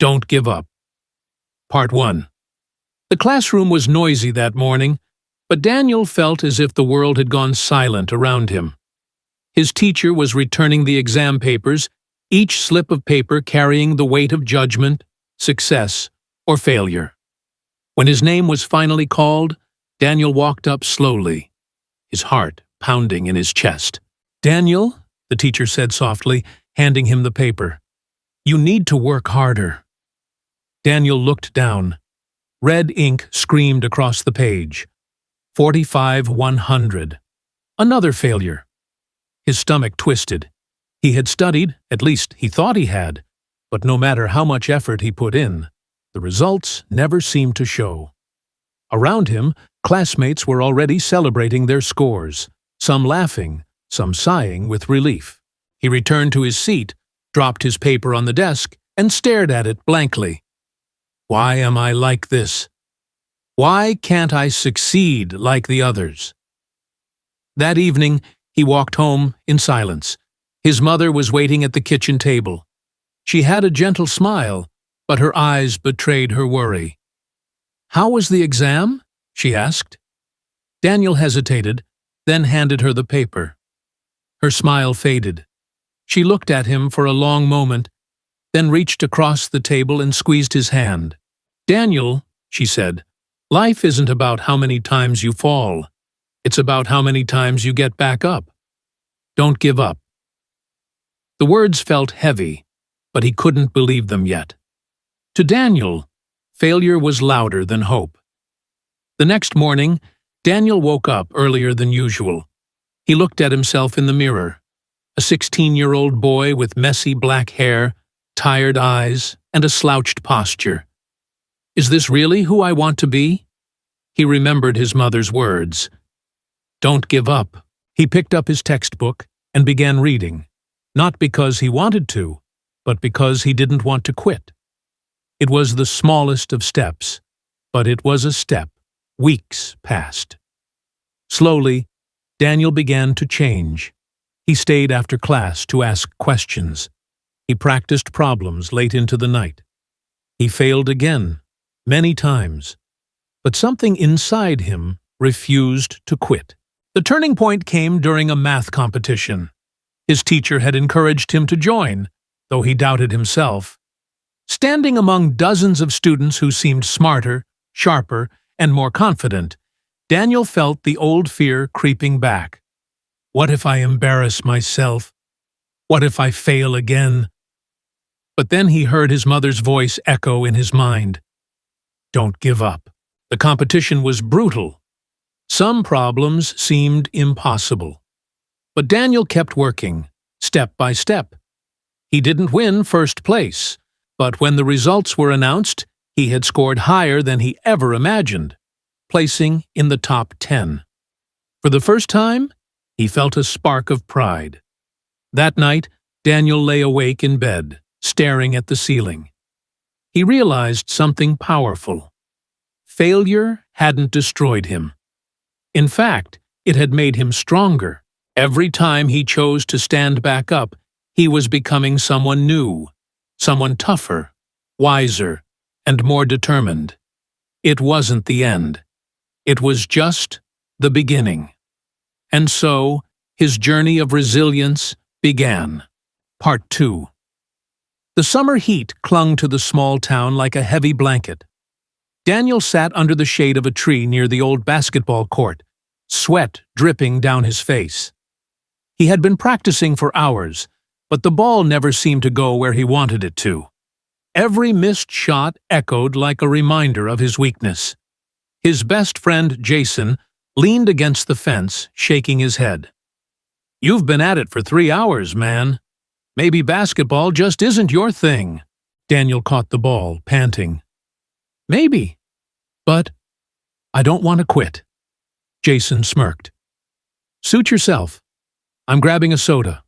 Don't give up. Part 1. The classroom was noisy that morning, but Daniel felt as if the world had gone silent around him. His teacher was returning the exam papers, each slip of paper carrying the weight of judgment, success, or failure. When his name was finally called, Daniel walked up slowly, his heart pounding in his chest. "Daniel," the teacher said softly, handing him the paper, "you need to work harder." Daniel looked down. Red ink screamed across the page. 45-100. Another failure. His stomach twisted. He had studied, at least he thought he had, but no matter how much effort he put in, the results never seemed to show. Around him, classmates were already celebrating their scores, some laughing, some sighing with relief. He returned to his seat, dropped his paper on the desk, and stared at it blankly. Why am I like this? Why can't I succeed like the others? That evening, he walked home in silence. His mother was waiting at the kitchen table. She had a gentle smile, but her eyes betrayed her worry. "How was the exam?" she asked. Daniel hesitated, then handed her the paper. Her smile faded. She looked at him for a long moment, then reached across the table and squeezed his hand. "Daniel," she said, "life isn't about how many times you fall. It's about how many times you get back up. Don't give up." The words felt heavy, but he couldn't believe them yet. To Daniel, failure was louder than hope. The next morning, Daniel woke up earlier than usual. He looked at himself in the mirror, a 16-year-old boy with messy black hair, tired eyes, and a slouched posture. Is this really who I want to be? He remembered his mother's words. Don't give up. He picked up his textbook and began reading, not because he wanted to, but because he didn't want to quit. It was the smallest of steps, but it was a step. Weeks passed. Slowly, Daniel began to change. He stayed after class to ask questions. He practiced problems late into the night. He failed again, many times, but something inside him refused to quit. The turning point came during a math competition. His teacher had encouraged him to join, though he doubted himself. Standing among dozens of students who seemed smarter, sharper, and more confident, Daniel felt the old fear creeping back. What if I embarrass myself? What if I fail again? But then he heard his mother's voice echo in his mind. Don't give up. The competition was brutal. Some problems seemed impossible. But Daniel kept working, step by step. He didn't win first place, but when the results were announced, he had scored higher than he ever imagined, placing in the top 10. For the first time, he felt a spark of pride. That night, Daniel lay awake in bed, staring at the ceiling. He realized something powerful. Failure hadn't destroyed him. In fact, it had made him stronger. Every time he chose to stand back up, he was becoming someone new, someone tougher, wiser, and more determined. It wasn't the end. It was just the beginning. And so, his journey of resilience began. Part 2. The summer heat clung to the small town like a heavy blanket. Daniel sat under the shade of a tree near the old basketball court, sweat dripping down his face. He had been practicing for hours, but the ball never seemed to go where he wanted it to. Every missed shot echoed like a reminder of his weakness. His best friend, Jason, leaned against the fence, shaking his head. You've been at it for 3 hours, man. Maybe basketball just isn't your thing. Daniel caught the ball, panting. Maybe, but I don't want to quit. Jason smirked. Suit yourself. I'm grabbing a soda.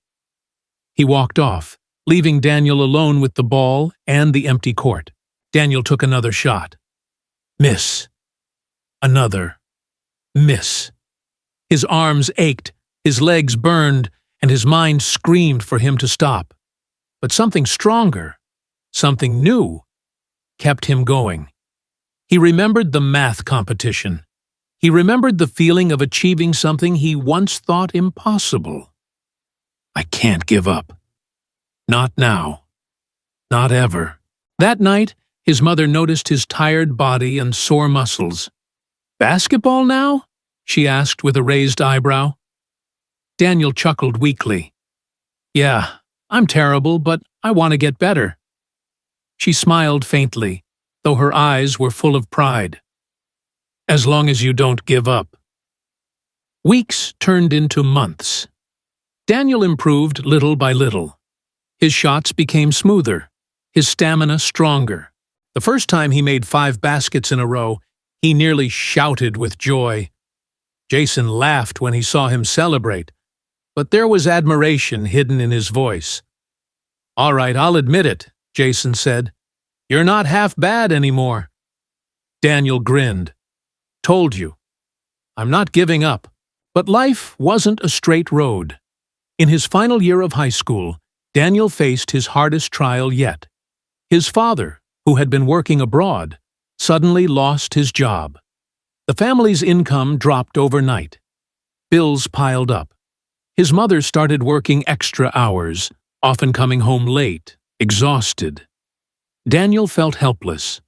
He walked off, leaving Daniel alone with the ball and the empty court. Daniel took another shot. Miss. Another. Miss. His arms ached, his legs burned, and his mind screamed for him to stop. But something stronger, something new, kept him going. He remembered the math competition. He remembered the feeling of achieving something he once thought impossible. I can't give up. Not now. Not ever. That night, his mother noticed his tired body and sore muscles. Basketball now? She asked with a raised eyebrow. Daniel chuckled weakly. Yeah, I'm terrible, but I want to get better. She smiled faintly, though her eyes were full of pride. As long as you don't give up. Weeks turned into months. Daniel improved little by little. His shots became smoother, his stamina stronger. The first time he made 5 baskets in a row, he nearly shouted with joy. Jason laughed when he saw him celebrate, but there was admiration hidden in his voice. All right, I'll admit it, Jason said. You're not half bad anymore. Daniel grinned. Told you. I'm not giving up. But life wasn't a straight road. In his final year of high school, Daniel faced his hardest trial yet. His father, who had been working abroad, suddenly lost his job. The family's income dropped overnight. Bills piled up. His mother started working extra hours, often coming home late, exhausted. Daniel felt helpless.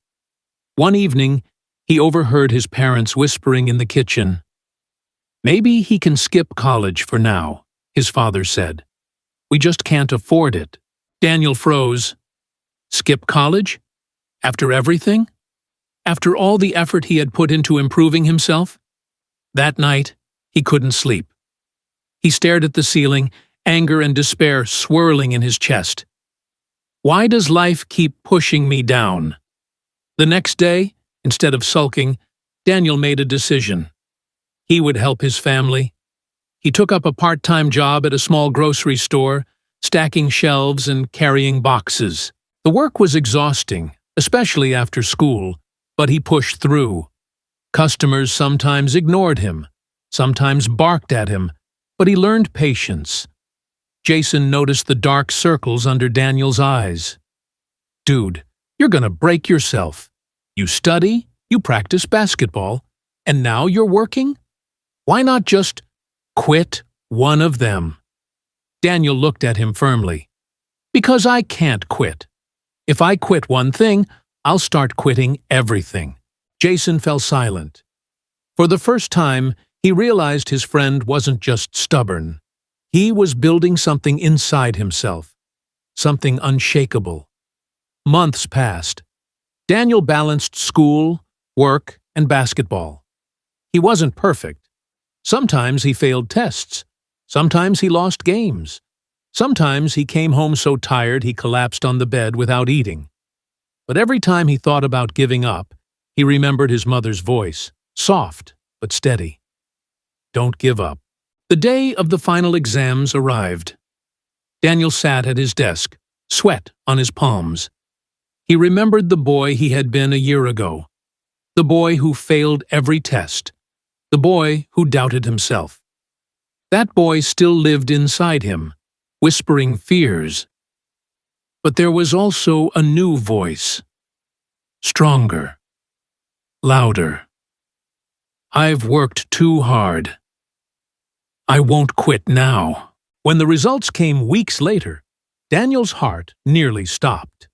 One evening, he overheard his parents whispering in the kitchen. Maybe he can skip college for now, his father said. We just can't afford it. Daniel froze. Skip college? After everything? After all the effort he had put into improving himself? That night, he couldn't sleep. He stared at the ceiling, anger and despair swirling in his chest. Why does life keep pushing me down? The next day, instead of sulking, Daniel made a decision. He would help his family. He took up a part-time job at a small grocery store, stacking shelves and carrying boxes. The work was exhausting, especially after school, but he pushed through. Customers sometimes ignored him, sometimes barked at him, but he learned patience. Jason noticed the dark circles under Daniel's eyes. Dude, you're gonna break yourself. You study, you practice basketball, and now you're working? Why not just quit one of them? Daniel looked at him firmly. Because I can't quit. If I quit one thing, I'll start quitting everything. Jason fell silent. For the first time, he realized his friend wasn't just stubborn. He was building something inside himself, something unshakable. Months passed. Daniel balanced school, work, and basketball. He wasn't perfect. Sometimes he failed tests. Sometimes he lost games. Sometimes he came home so tired he collapsed on the bed without eating. But every time he thought about giving up, he remembered his mother's voice, soft but steady. Don't give up. The day of the final exams arrived. Daniel sat at his desk, sweat on his palms. He remembered the boy he had been a year ago, the boy who failed every test, the boy who doubted himself. That boy still lived inside him, whispering fears. But there was also a new voice, stronger, louder. I've worked too hard. I won't quit now. When the results came weeks later, Daniel's heart nearly stopped.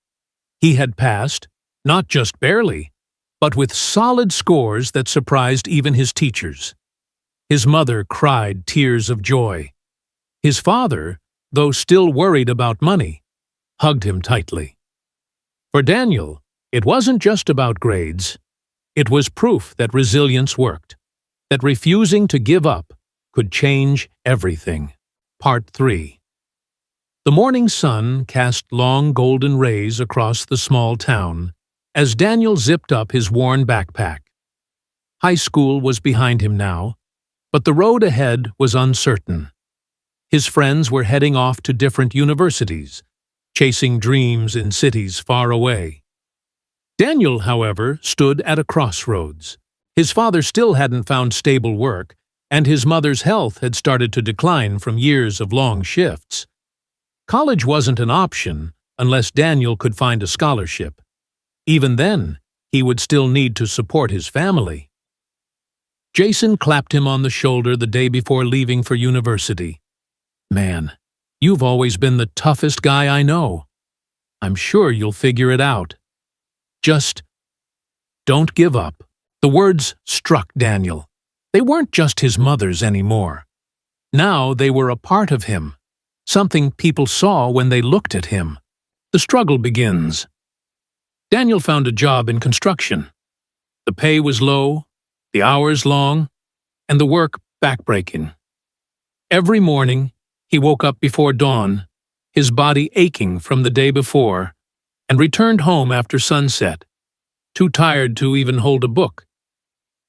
He had passed, not just barely, but with solid scores that surprised even his teachers. His mother cried tears of joy. His father, though still worried about money, hugged him tightly. For Daniel, it wasn't just about grades. It was proof that resilience worked, that refusing to give up could change everything. Part 3. The morning sun cast long golden rays across the small town as Daniel zipped up his worn backpack. High school was behind him now, but the road ahead was uncertain. His friends were heading off to different universities, chasing dreams in cities far away. Daniel, however, stood at a crossroads. His father still hadn't found stable work, and his mother's health had started to decline from years of long shifts. College wasn't an option unless Daniel could find a scholarship. Even then, he would still need to support his family. Jason clapped him on the shoulder the day before leaving for university. "Man, you've always been the toughest guy I know. I'm sure you'll figure it out. Just don't give up." The words struck Daniel. They weren't just his mother's anymore. Now they were a part of him, something people saw when they looked at him. The struggle begins. Daniel found a job in construction. The pay was low, the hours long, and the work backbreaking. Every morning, he woke up before dawn, his body aching from the day before, and returned home after sunset, too tired to even hold a book.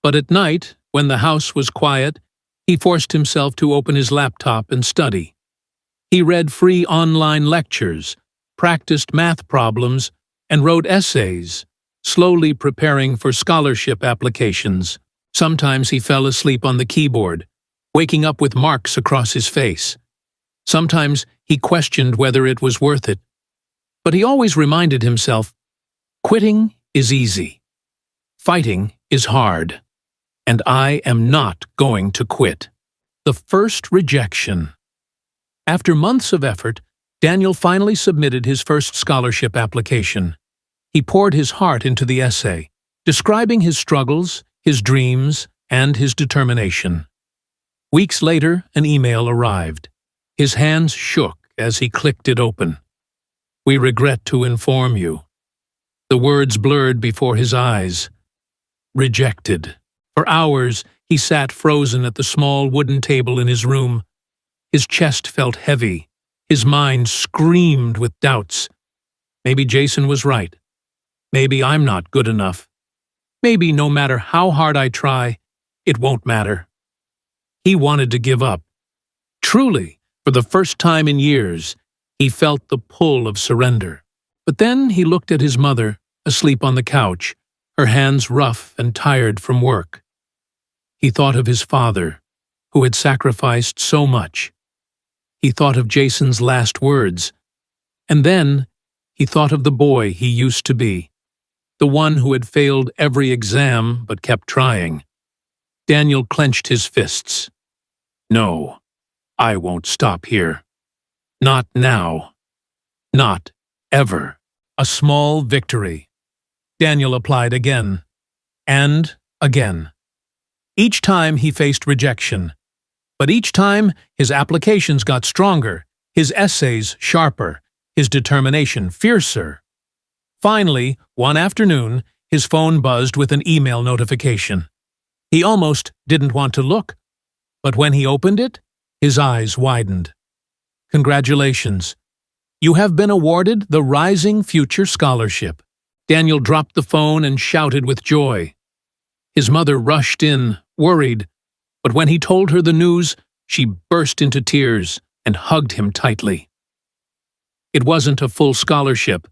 But at night, when the house was quiet, he forced himself to open his laptop and study. He read free online lectures, practiced math problems, and wrote essays, slowly preparing for scholarship applications. Sometimes he fell asleep on the keyboard, waking up with marks across his face. Sometimes he questioned whether it was worth it. But he always reminded himself, quitting is easy. Fighting is hard. And I am not going to quit. The first rejection. After months of effort, Daniel finally submitted his first scholarship application. He poured his heart into the essay, describing his struggles, his dreams, and his determination. Weeks later, an email arrived. His hands shook as he clicked it open. "We regret to inform you." The words blurred before his eyes. Rejected. For hours, he sat frozen at the small wooden table in his room. His chest felt heavy. His mind screamed with doubts. Maybe Jason was right. Maybe I'm not good enough. Maybe no matter how hard I try, it won't matter. He wanted to give up. Truly, for the first time in years, he felt the pull of surrender. But then he looked at his mother, asleep on the couch, her hands rough and tired from work. He thought of his father, who had sacrificed so much. He thought of Jason's last words. And then he thought of the boy he used to be, the one who had failed every exam but kept trying. Daniel clenched his fists. "No, I won't stop here. Not now. Not ever." A small victory. Daniel applied again. And again. Each time he faced rejection. But each time his applications got stronger, his essays sharper, his determination fiercer. Finally, one afternoon, his phone buzzed with an email notification. He almost didn't want to look, but when he opened it, his eyes widened. "Congratulations. You have been awarded the Rising Future Scholarship." Daniel dropped the phone and shouted with joy. His mother rushed in, worried, but when he told her the news, she burst into tears and hugged him tightly. It wasn't a full scholarship,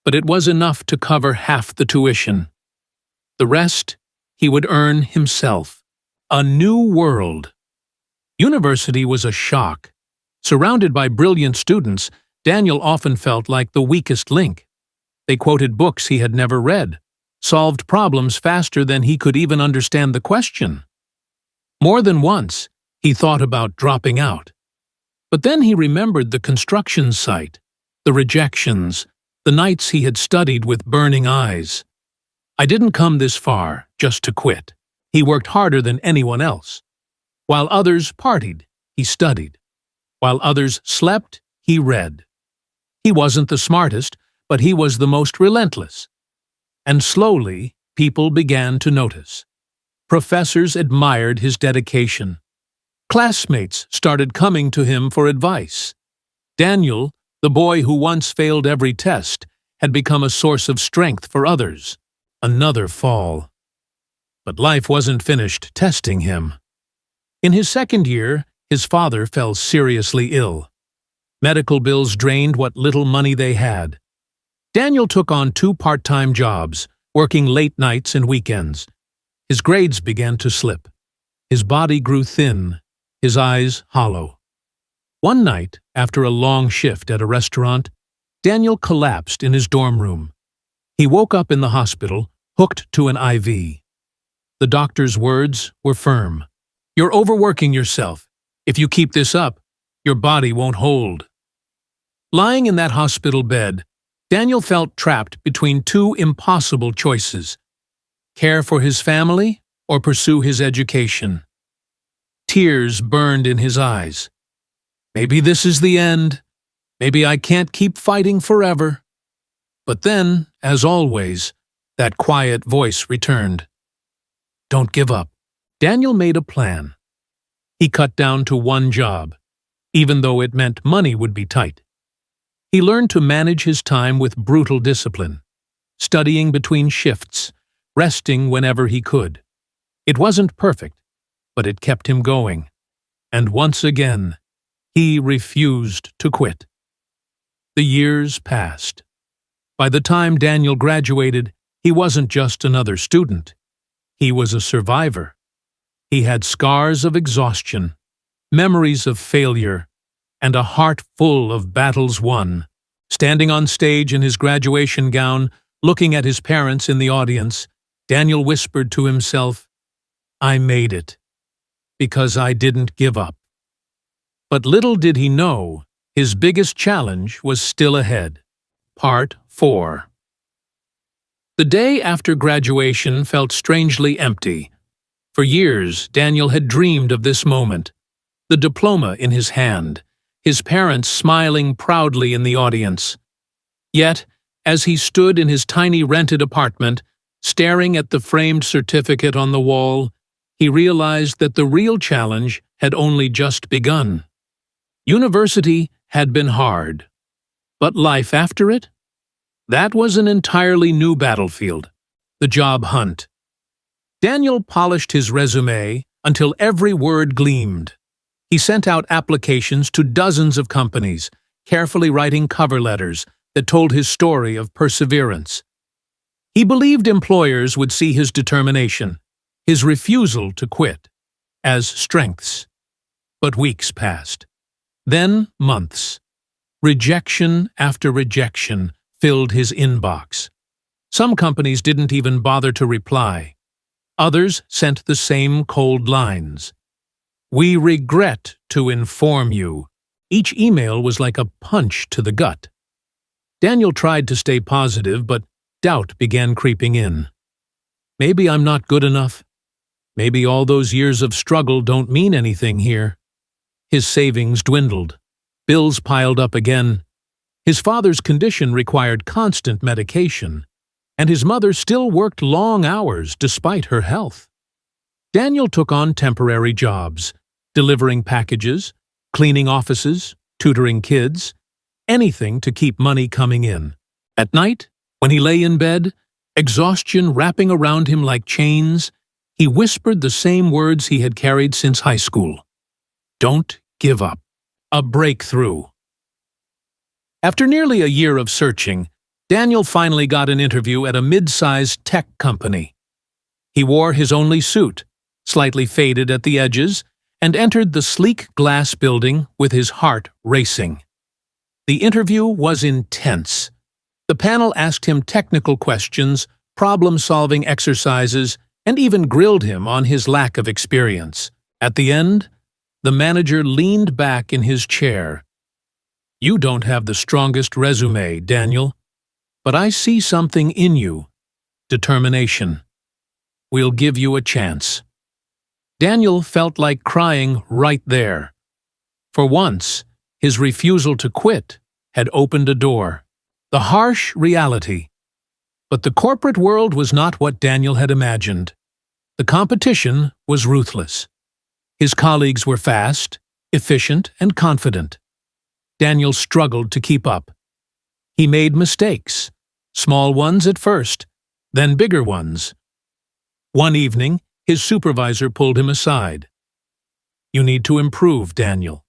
but it was enough to cover half the tuition. The rest he would earn himself. A new world. University was a shock. Surrounded by brilliant students, Daniel often felt like the weakest link. They quoted books he had never read, solved problems faster than he could even understand the question. More than once, he thought about dropping out. But then he remembered the construction site, the rejections, the nights he had studied with burning eyes. I didn't come this far just to quit. He worked harder than anyone else. While others partied, he studied. While others slept, he read. He wasn't the smartest, but he was the most relentless. And slowly, people began to notice. Professors admired his dedication. Classmates started coming to him for advice. Daniel, the boy who once failed every test, had become a source of strength for others. Another fall. But life wasn't finished testing him. In his second year, his father fell seriously ill. Medical bills drained what little money they had. Daniel took on 2 part-time jobs, working late nights and weekends. His grades began to slip. His body grew thin, his eyes hollow. One night, after a long shift at a restaurant, Daniel collapsed in his dorm room. He woke up in the hospital, hooked to an IV. The doctor's words were firm. "You're overworking yourself. If you keep this up, your body won't hold." Lying in that hospital bed, Daniel felt trapped between two impossible choices: care for his family or pursue his education. Tears burned in his eyes. Maybe this is the end. Maybe I can't keep fighting forever. But then, as always, that quiet voice returned. Don't give up. Daniel made a plan. He cut down to one job, even though it meant money would be tight. He learned to manage his time with brutal discipline, studying between shifts, resting whenever he could. It wasn't perfect, but it kept him going. And once again, he refused to quit. The years passed. By the time Daniel graduated, he wasn't just another student. He was a survivor. He had scars of exhaustion, memories of failure, and a heart full of battles won. Standing on stage in his graduation gown, looking at his parents in the audience, Daniel whispered to himself, "I made it, because I didn't give up." But little did he know, his biggest challenge was still ahead. Part 4. The day after graduation felt strangely empty. For years, Daniel had dreamed of this moment, the diploma in his hand, his parents smiling proudly in the audience. Yet, as he stood in his tiny rented apartment, staring at the framed certificate on the wall, he realized that the real challenge had only just begun. University had been hard, but life after it? That was an entirely new battlefield, the job hunt. Daniel polished his resume until every word gleamed. He sent out applications to dozens of companies, carefully writing cover letters that told his story of perseverance. He believed employers would see his determination, his refusal to quit, as strengths. But weeks passed. Then months. Rejection after rejection filled his inbox. Some companies didn't even bother to reply. Others sent the same cold lines. "We regret to inform you." Each email was like a punch to the gut. Daniel tried to stay positive, but doubt began creeping in. Maybe I'm not good enough. Maybe all those years of struggle don't mean anything here. His savings dwindled. Bills piled up again. His father's condition required constant medication, and his mother still worked long hours despite her health. Daniel took on temporary jobs, delivering packages, cleaning offices, tutoring kids, anything to keep money coming in. At night, when he lay in bed, exhaustion wrapping around him like chains, he whispered the same words he had carried since high school. Don't give up. A breakthrough. After nearly a year of searching, Daniel finally got an interview at a mid-sized tech company. He wore his only suit, slightly faded at the edges, and entered the sleek glass building with his heart racing. The interview was intense. The panel asked him technical questions, problem-solving exercises, and even grilled him on his lack of experience. At the end, the manager leaned back in his chair. "You don't have the strongest resume, Daniel, but I see something in you. Determination. We'll give you a chance." Daniel felt like crying right there. For once, his refusal to quit had opened a door. The harsh reality. But the corporate world was not what Daniel had imagined. The competition was ruthless. His colleagues were fast, efficient, and confident. Daniel struggled to keep up. He made mistakes, small ones at first, then bigger ones. One evening, his supervisor pulled him aside. "You need to improve, Daniel.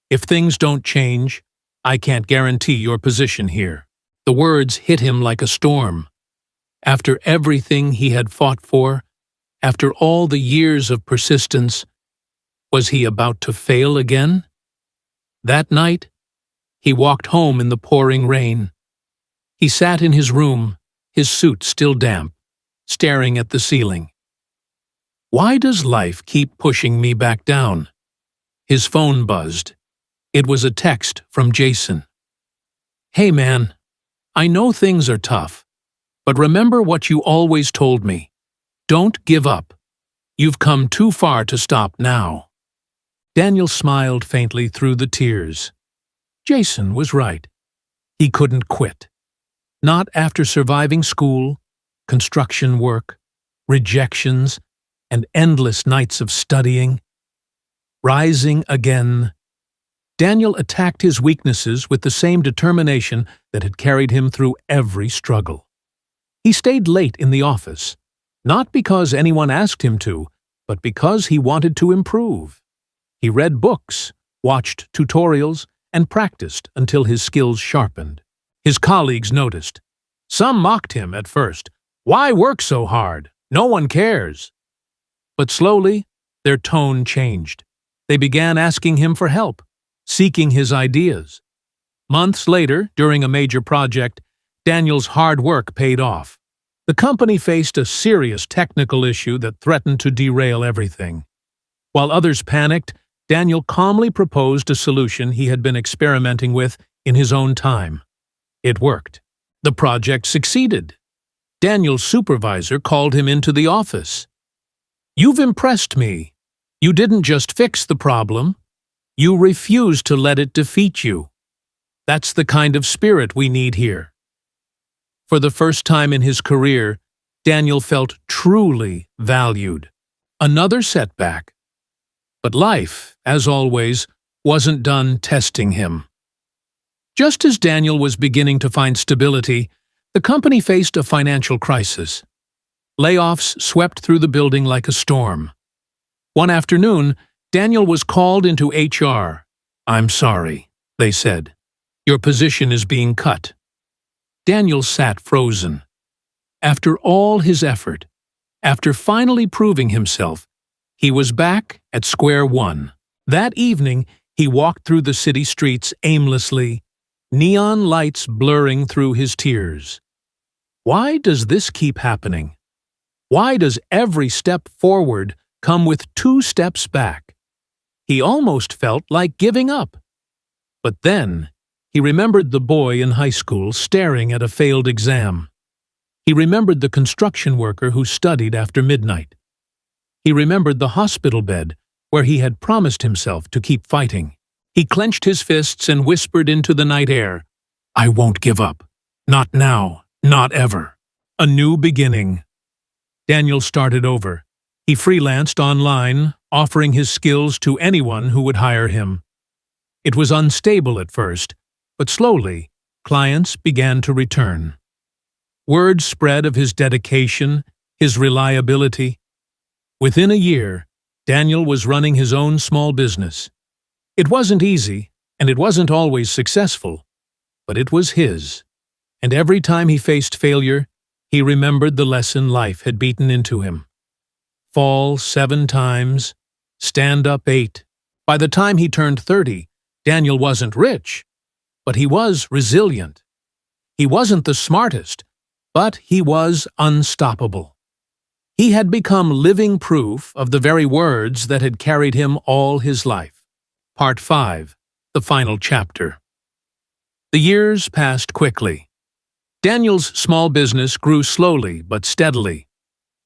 If things don't change, I can't guarantee your position here." The words hit him like a storm. After everything he had fought for, after all the years of persistence, was he about to fail again? That night, he walked home in the pouring rain. He sat in his room, his suit still damp, staring at the ceiling. Why does life keep pushing me back down? His phone buzzed. It was a text from Jason. Hey man, I know things are tough, but remember what you always told me. Don't give up. You've come too far to stop now. Daniel smiled faintly through the tears. Jason was right. He couldn't quit. Not after surviving school, construction work, rejections, and endless nights of studying. Rising again. Daniel attacked his weaknesses with the same determination that had carried him through every struggle. He stayed late in the office, not because anyone asked him to, but because he wanted to improve. He read books, watched tutorials, and practiced until his skills sharpened. His colleagues noticed. Some mocked him at first. Why work so hard? No one cares. But slowly, their tone changed. They began asking him for help, seeking his ideas. Months later, during a major project, Daniel's hard work paid off. The company faced a serious technical issue that threatened to derail everything. While others panicked, Daniel calmly proposed a solution he had been experimenting with in his own time. It worked. The project succeeded. Daniel's supervisor called him into the office. You've impressed me. You didn't just fix the problem. You refused to let it defeat you. That's the kind of spirit we need here. For the first time in his career, Daniel felt truly valued. Another setback. But life, as always, wasn't done testing him. Just as Daniel was beginning to find stability, the company faced a financial crisis. Layoffs swept through the building like a storm. One afternoon, Daniel was called into HR. I'm sorry, they said. Your position is being cut. Daniel sat frozen. After all his effort, after finally proving himself, he was back at square one. That evening, he walked through the city streets aimlessly, neon lights blurring through his tears. Why does this keep happening? Why does every step forward come with 2 steps back? He almost felt like giving up. But then, he remembered the boy in high school staring at a failed exam. He remembered the construction worker who studied after midnight. He remembered the hospital bed where he had promised himself to keep fighting. He clenched his fists and whispered into the night air, I won't give up. Not now, not ever. A new beginning. Daniel started over. He freelanced online, offering his skills to anyone who would hire him. It was unstable at first, but slowly, clients began to return. Word spread of his dedication, his reliability. Within a year, Daniel was running his own small business. It wasn't easy, and it wasn't always successful, but it was his. And every time he faced failure, he remembered the lesson life had beaten into him. Fall 7 times, stand up 8. By the time he turned 30, Daniel wasn't rich, but he was resilient. He wasn't the smartest, but he was unstoppable. He had become living proof of the very words that had carried him all his life. Part 5, the final chapter. The years passed quickly. Daniel's small business grew slowly but steadily.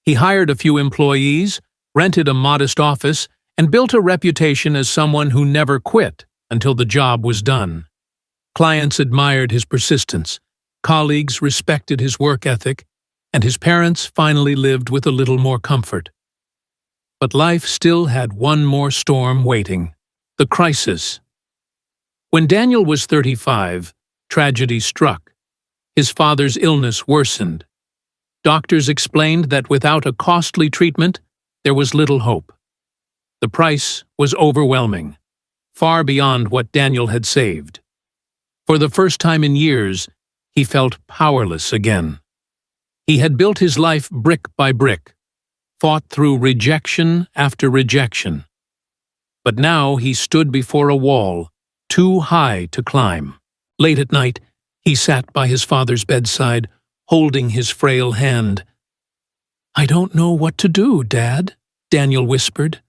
He hired a few employees, rented a modest office, and built a reputation as someone who never quit until the job was done. Clients admired his persistence, colleagues respected his work ethic, and his parents finally lived with a little more comfort. But life still had one more storm waiting: the crisis. When Daniel was 35, tragedy struck. His father's illness worsened. Doctors explained that without a costly treatment, there was little hope. The price was overwhelming, far beyond what Daniel had saved. For the first time in years, he felt powerless again. He had built his life brick by brick, fought through rejection after rejection. But now he stood before a wall, too high to climb. Late at night, he sat by his father's bedside, holding his frail hand. "I don't know what to do, Dad," Daniel whispered.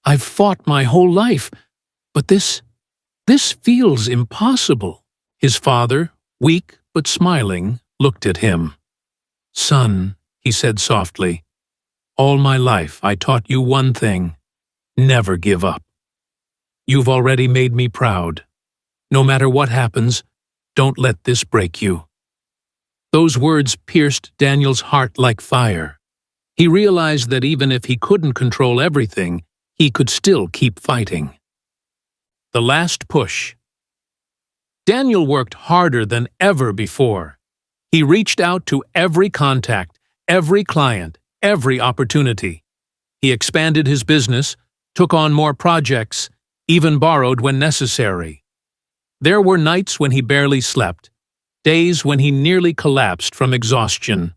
"I've fought my whole life, but this feels impossible." His father, weak but smiling, looked at him. "Son," he said softly, "all my life I taught you one thing: never give up. You've already made me proud. No matter what happens, don't let this break you." Those words pierced Daniel's heart like fire. He realized that even if he couldn't control everything, he could still keep fighting. The last push. Daniel worked harder than ever before. He reached out to every contact, every client, every opportunity. He expanded his business, took on more projects, even borrowed when necessary. There were nights when he barely slept, days when he nearly collapsed from exhaustion.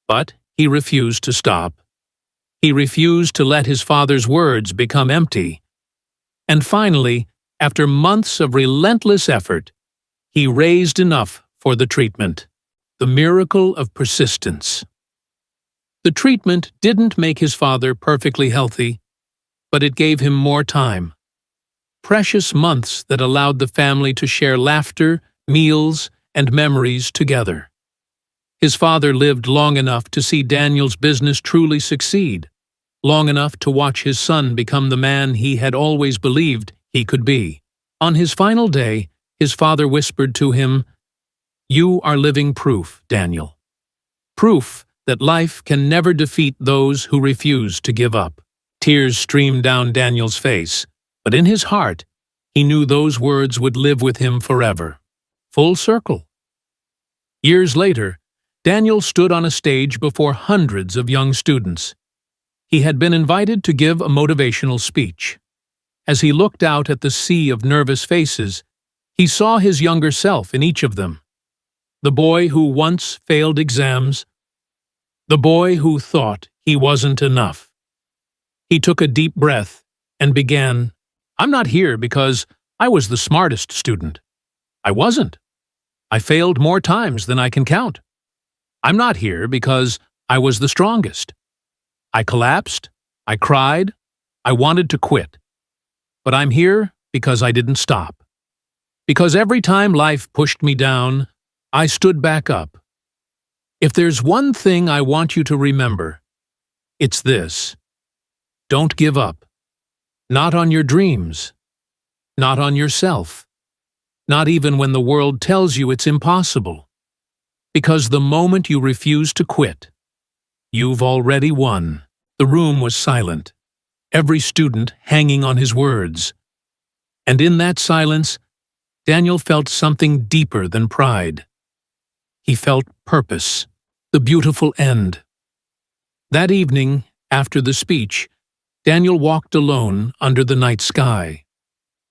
But he refused to stop. He refused to let his father's words become empty. And finally, after months of relentless effort, he raised enough for the treatment. The miracle of persistence. The treatment didn't make his father perfectly healthy, but it gave him more time. Precious months that allowed the family to share laughter, meals, and memories together. His father lived long enough to see Daniel's business truly succeed, long enough to watch his son become the man he had always believed he could be. On his final day, his father whispered to him, "You are living proof, Daniel. Proof that life can never defeat those who refuse to give up." Tears streamed down Daniel's face, but in his heart, he knew those words would live with him forever. Full circle. Years later, Daniel stood on a stage before hundreds of young students. He had been invited to give a motivational speech. As he looked out at the sea of nervous faces, he saw his younger self in each of them. The boy who once failed exams. The boy who thought he wasn't enough. He took a deep breath and began, "I'm not here because I was the smartest student. I wasn't. I failed more times than I can count. I'm not here because I was the strongest. I collapsed, I cried, I wanted to quit. But I'm here because I didn't stop. Because every time life pushed me down, I stood back up. If there's one thing I want you to remember, it's this: don't give up. Not on your dreams. Not on yourself. Not even when the world tells you it's impossible. Because the moment you refuse to quit, you've already won." The room was silent, every student hanging on his words. And in that silence, Daniel felt something deeper than pride. He felt purpose, the beautiful end. That evening, after the speech, Daniel walked alone under the night sky.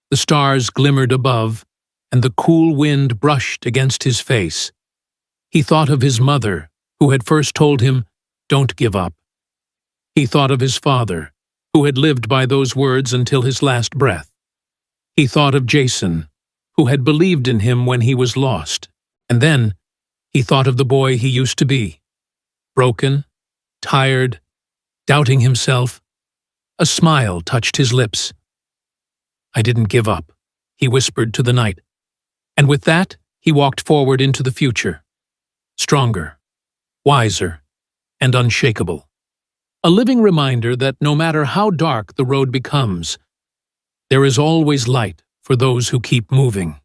The stars glimmered above, and the cool wind brushed against his face. He thought of his mother, who had first told him, "Don't give up." He thought of his father, who had lived by those words until his last breath. He thought of Jason, who had believed in him when he was lost. And then he thought of the boy he used to be. Broken, tired, doubting himself. A smile touched his lips. "I didn't give up," he whispered to the night. And with that, he walked forward into the future. Stronger, wiser, and unshakable. A living reminder that no matter how dark the road becomes, there is always light for those who keep moving.